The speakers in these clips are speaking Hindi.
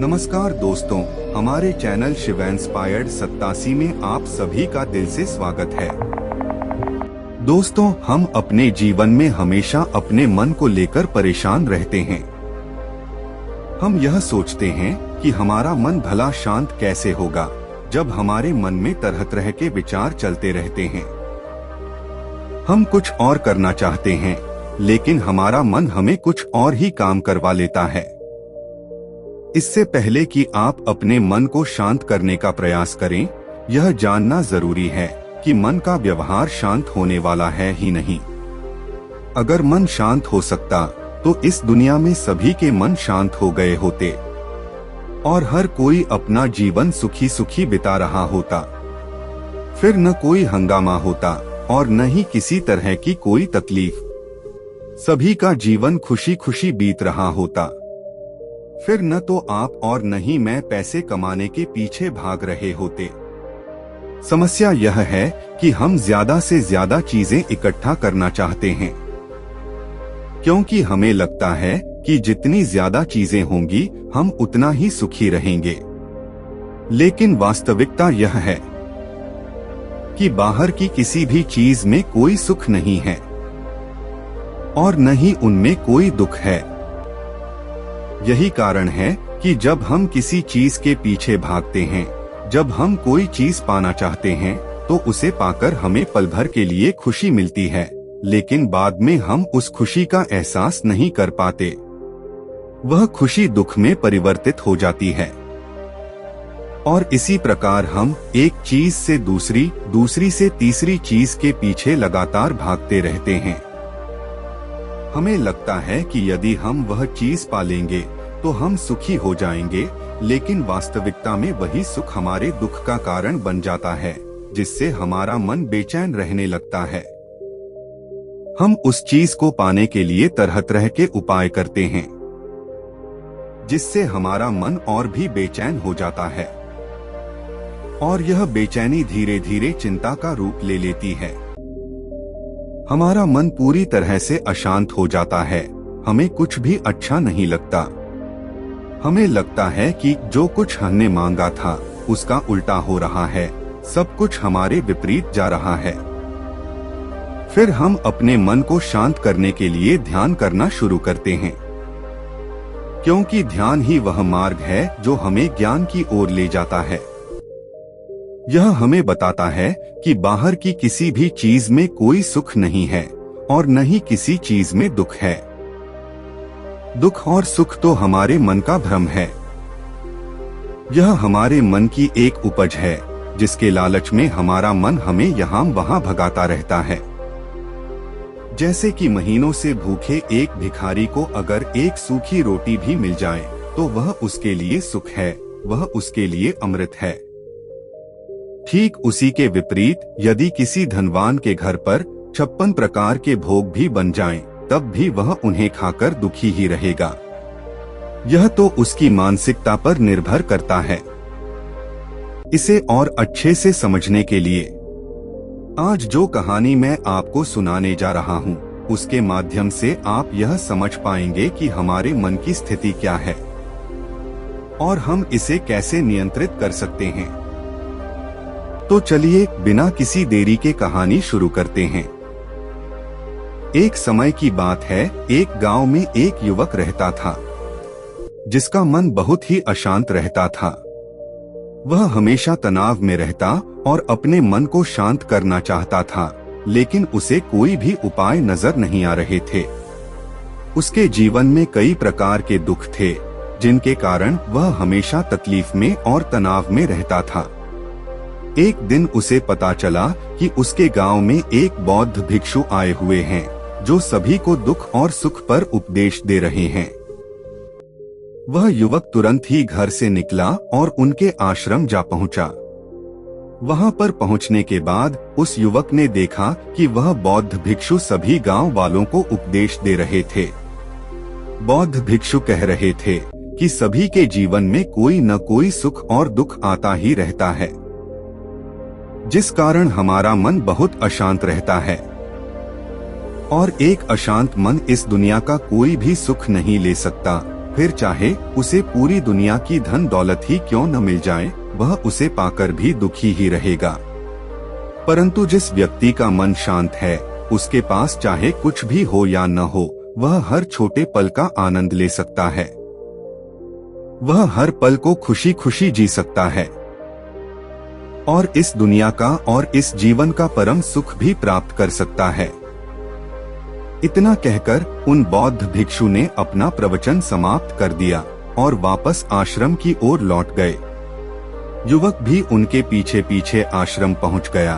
नमस्कार दोस्तों, हमारे चैनल शिव इंस्पायर्ड 87 में आप सभी का दिल से स्वागत है। दोस्तों, हम अपने जीवन में हमेशा अपने मन को लेकर परेशान रहते हैं। हम यह सोचते हैं कि हमारा मन भला शांत कैसे होगा जब हमारे मन में तरह तरह के विचार चलते रहते हैं। हम कुछ और करना चाहते हैं, लेकिन हमारा मन हमें कुछ और ही काम करवा लेता है। इससे पहले कि आप अपने मन को शांत करने का प्रयास करें, यह जानना जरूरी है कि मन का व्यवहार शांत होने वाला है ही नहीं। अगर मन शांत हो सकता तो इस दुनिया में सभी के मन शांत हो गए होते और हर कोई अपना जीवन सुखी सुखी बिता रहा होता। फिर न कोई हंगामा होता और न ही किसी तरह की कोई तकलीफ। सभी का जीवन खुशी खुशी बीत रहा होता। फिर न तो आप और न ही मैं पैसे कमाने के पीछे भाग रहे होते। समस्या यह है कि हम ज्यादा से ज्यादा चीजें इकट्ठा करना चाहते हैं, क्योंकि हमें लगता है कि जितनी ज्यादा चीजें होंगी हम उतना ही सुखी रहेंगे। लेकिन वास्तविकता यह है कि बाहर की किसी भी चीज में कोई सुख नहीं है और न ही उनमें कोई दुख है। यही कारण है कि जब हम किसी चीज के पीछे भागते हैं, जब हम कोई चीज पाना चाहते हैं, तो उसे पाकर हमें पल भर के लिए खुशी मिलती है, लेकिन बाद में हम उस खुशी का एहसास नहीं कर पाते। वह खुशी दुख में परिवर्तित हो जाती है। और इसी प्रकार हम एक चीज से दूसरी, दूसरी से तीसरी चीज के पीछे लगातार भागते रहते हैं। हमें लगता है कि यदि हम वह चीज पालेंगे तो हम सुखी हो जाएंगे, लेकिन वास्तविकता में वही सुख हमारे दुख का कारण बन जाता है, जिससे हमारा मन बेचैन रहने लगता है। हम उस चीज को पाने के लिए तरह तरह के उपाय करते हैं, जिससे हमारा मन और भी बेचैन हो जाता है और यह बेचैनी धीरे धीरे चिंता का रूप ले लेती है। हमारा मन पूरी तरह से अशांत हो जाता है। हमें कुछ भी अच्छा नहीं लगता। हमें लगता है कि जो कुछ हमने मांगा था उसका उल्टा हो रहा है, सब कुछ हमारे विपरीत जा रहा है। फिर हम अपने मन को शांत करने के लिए ध्यान करना शुरू करते हैं, क्योंकि ध्यान ही वह मार्ग है जो हमें ज्ञान की ओर ले जाता है। यह हमें बताता है कि बाहर की किसी भी चीज में कोई सुख नहीं है और न ही किसी चीज में दुख है। दुख और सुख तो हमारे मन का भ्रम है। यह हमारे मन की एक उपज है, जिसके लालच में हमारा मन हमें यहाँ वहाँ भगाता रहता है। जैसे कि महीनों से भूखे एक भिखारी को अगर एक सूखी रोटी भी मिल जाए तो वह उसके लिए सुख है, वह उसके लिए अमृत है। ठीक उसी के विपरीत यदि किसी धनवान के घर पर 56 प्रकार के भोग भी बन जाएं, तब भी वह उन्हें खाकर दुखी ही रहेगा। यह तो उसकी मानसिकता पर निर्भर करता है। इसे और अच्छे से समझने के लिए आज जो कहानी मैं आपको सुनाने जा रहा हूँ, उसके माध्यम से आप यह समझ पाएंगे कि हमारे मन की स्थिति क्या है और हम इसे कैसे नियंत्रित कर सकते हैं। तो चलिए बिना किसी देरी के कहानी शुरू करते हैं। एक समय की बात है, एक गांव में एक युवक रहता था, जिसका मन बहुत ही अशांत रहता था। वह हमेशा तनाव में रहता और अपने मन को शांत करना चाहता था, लेकिन उसे कोई भी उपाय नजर नहीं आ रहे थे। उसके जीवन में कई प्रकार के दुख थे, जिनके कारण वह हमेशा तकलीफ में और तनाव में रहता था। एक दिन उसे पता चला कि उसके गांव में एक बौद्ध भिक्षु आए हुए हैं, जो सभी को दुख और सुख पर उपदेश दे रहे हैं। वह युवक तुरंत ही घर से निकला और उनके आश्रम जा पहुंचा। वहां पर पहुंचने के बाद उस युवक ने देखा कि वह बौद्ध भिक्षु सभी गांव वालों को उपदेश दे रहे थे। बौद्ध भिक्षु कह रहे थे कि सभी के जीवन में कोई न कोई सुख और दुख आता ही रहता है, जिस कारण हमारा मन बहुत अशांत रहता है और एक अशांत मन इस दुनिया का कोई भी सुख नहीं ले सकता, फिर चाहे उसे पूरी दुनिया की धन दौलत ही क्यों न मिल जाए, वह उसे पाकर भी दुखी ही रहेगा। परंतु जिस व्यक्ति का मन शांत है, उसके पास चाहे कुछ भी हो या न हो, वह हर छोटे पल का आनंद ले सकता है। वह हर पल को खुशी खुशी जी सकता है और इस दुनिया का और इस जीवन का परम सुख भी प्राप्त कर सकता है। इतना कहकर उन बौद्ध भिक्षु ने अपना प्रवचन समाप्त कर दिया और वापस आश्रम की ओर लौट गए। युवक भी उनके पीछे पीछे आश्रम पहुंच गया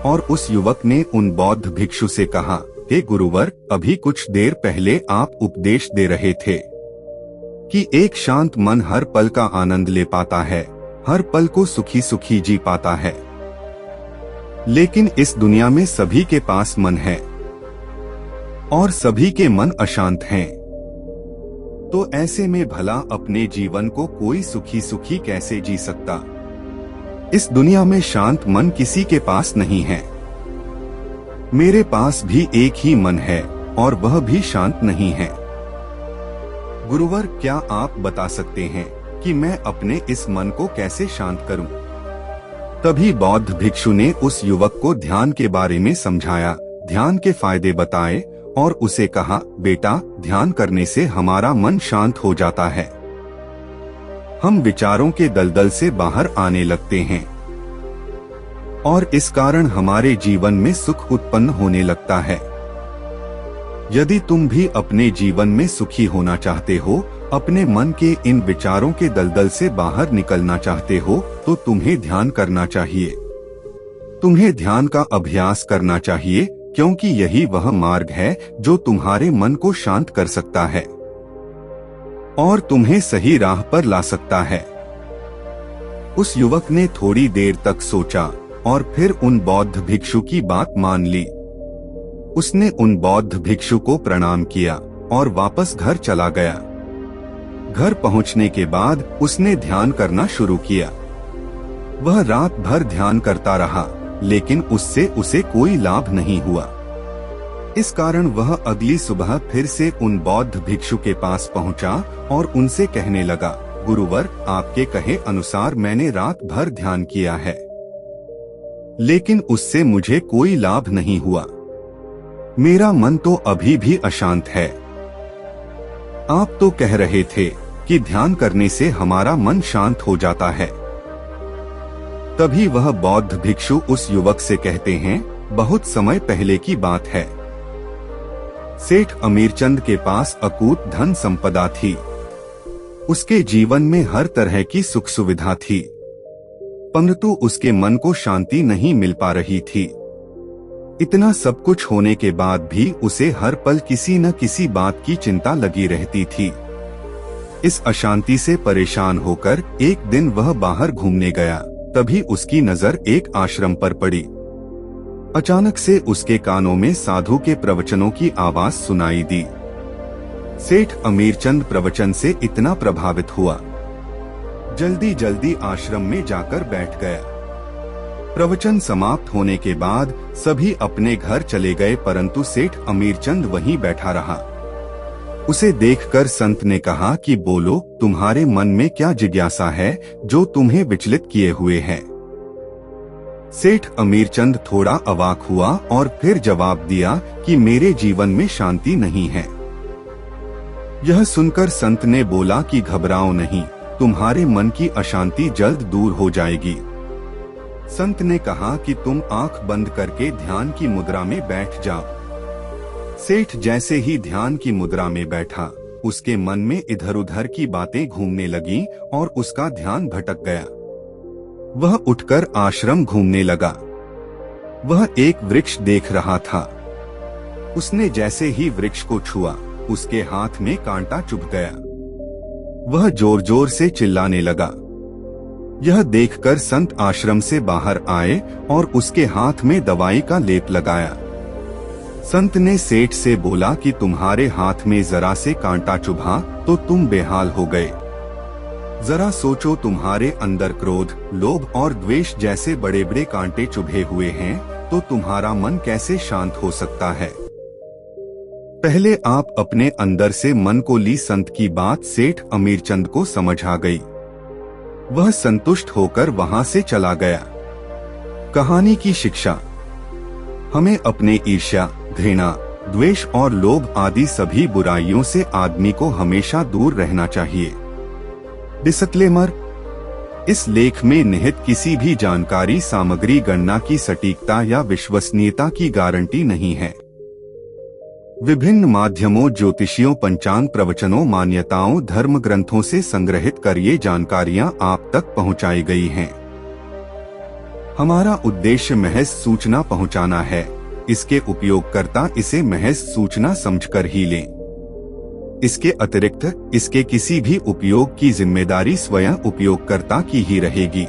और उस युवक ने उन बौद्ध भिक्षु से कहा, हे गुरुवर, अभी कुछ देर पहले आप उपदेश दे रहे थे कि एक शांत मन हर पल का आनंद ले पाता है, हर पल को सुखी सुखी जी पाता है। लेकिन इस दुनिया में सभी के पास मन है और सभी के मन अशांत हैं। तो ऐसे में भला अपने जीवन को कोई सुखी सुखी कैसे जी सकता? इस दुनिया में शांत मन किसी के पास नहीं है। मेरे पास भी एक ही मन है और वह भी शांत नहीं है। गुरुवर, क्या आप बता सकते हैं कि मैं अपने इस मन को कैसे शांत करूं? तभी बौद्ध भिक्षु ने उस युवक को ध्यान के बारे में समझाया, ध्यान के फायदे बताए और उसे कहा, बेटा, ध्यान करने से हमारा मन शांत हो जाता है। हम विचारों के दलदल से बाहर आने लगते हैं और इस कारण हमारे जीवन में सुख उत्पन्न होने लगता है। यदि तुम भी अपने जीवन में सुखी होना चाहते हो, अपने मन के इन विचारों के दलदल से बाहर निकलना चाहते हो, तो तुम्हें ध्यान करना चाहिए। तुम्हें ध्यान का अभ्यास करना चाहिए, क्योंकि यही वह मार्ग है जो तुम्हारे मन को शांत कर सकता है और तुम्हें सही राह पर ला सकता है। उस युवक ने थोड़ी देर तक सोचा और फिर उन बौद्ध भिक्षु की बात मान ली। उसने उन बौद्ध भिक्षु को प्रणाम किया और वापस घर चला गया। घर पहुंचने के बाद उसने ध्यान करना शुरू किया। वह रात भर ध्यान करता रहा, लेकिन उससे उसे कोई लाभ नहीं हुआ। इस कारण वह अगली सुबह फिर से उन बौद्ध भिक्षु के पास पहुंचा और उनसे कहने लगा, गुरुवर, आपके कहे अनुसार मैंने रात भर ध्यान किया है, लेकिन उससे मुझे कोई लाभ नहीं हुआ। मेरा मन तो अभी भी अशांत है। आप तो कह रहे थे कि ध्यान करने से हमारा मन शांत हो जाता है। तभी वह बौद्ध भिक्षु उस युवक से कहते हैं, बहुत समय पहले की बात है। सेठ अमीरचंद के पास अकूत धन संपदा थी। उसके जीवन में हर तरह की सुख सुविधा थी, परंतु उसके मन को शांति नहीं मिल पा रही थी। इतना सब कुछ होने के बाद भी उसे हर पल किसी न किसी बात की चिंता लगी रहती थी। इस अशांति से परेशान होकर एक दिन वह बाहर घूमने गया। तभी उसकी नजर एक आश्रम पर पड़ी। अचानक से उसके कानों में साधु के प्रवचनों की आवाज सुनाई दी। सेठ अमीरचंद प्रवचन से इतना प्रभावित हुआ, जल्दी जल्दी आश्रम में जाकर बैठ गया। प्रवचन समाप्त होने के बाद सभी अपने घर चले गए, परंतु सेठ अमीरचंद वहीं बैठा रहा। उसे देखकर संत ने कहा कि बोलो, तुम्हारे मन में क्या जिज्ञासा है जो तुम्हें विचलित किए हुए है? सेठ अमीरचंद थोड़ा अवाक हुआ और फिर जवाब दिया कि मेरे जीवन में शांति नहीं है। यह सुनकर संत ने बोला कि घबराओ नहीं, तुम्हारे मन की अशांति जल्द दूर हो जाएगी। संत ने कहा कि तुम आंख बंद करके ध्यान की मुद्रा में बैठ जाओ। सेठ जैसे ही ध्यान की मुद्रा में बैठा, उसके मन में इधर उधर की बातें घूमने लगी और उसका ध्यान भटक गया। वह उठकर आश्रम घूमने लगा। वह एक वृक्ष देख रहा था। उसने जैसे ही वृक्ष को छुआ, उसके हाथ में कांटा चुभ गया। वह जोर जोर से चिल्लाने लगा। यह देखकर संत आश्रम से बाहर आए और उसके हाथ में दवाई का लेप लगाया। संत ने सेठ से बोला कि तुम्हारे हाथ में जरा से कांटा चुभा तो तुम बेहाल हो गए। जरा सोचो, तुम्हारे अंदर क्रोध, लोभ और द्वेष जैसे बड़े बड़े कांटे चुभे हुए हैं, तो तुम्हारा मन कैसे शांत हो सकता है? पहले आप अपने अंदर से मन को ली संत की बात सेठ अमीरचंद को समझ आ गई। वह संतुष्ट होकर वहां से चला गया। कहानी की शिक्षा। हमें अपने ईर्ष्या, घृणा, द्वेष और लोभ आदि सभी बुराइयों से आदमी को हमेशा दूर रहना चाहिए। डिस्क्लेमर: इस लेख में निहित किसी भी जानकारी सामग्री गणना की सटीकता या विश्वसनीयता की गारंटी नहीं है। विभिन्न माध्यमों, ज्योतिषियों, पंचांग, प्रवचनों, मान्यताओं, धर्म ग्रंथों से संग्रहित कर ये जानकारियां आप तक पहुंचाई गई हैं। हमारा उद्देश्य महज सूचना पहुंचाना है। इसके उपयोगकर्ता इसे महज सूचना समझकर ही लें। इसके अतिरिक्त इसके किसी भी उपयोग की जिम्मेदारी स्वयं उपयोगकर्ता की ही रहेगी।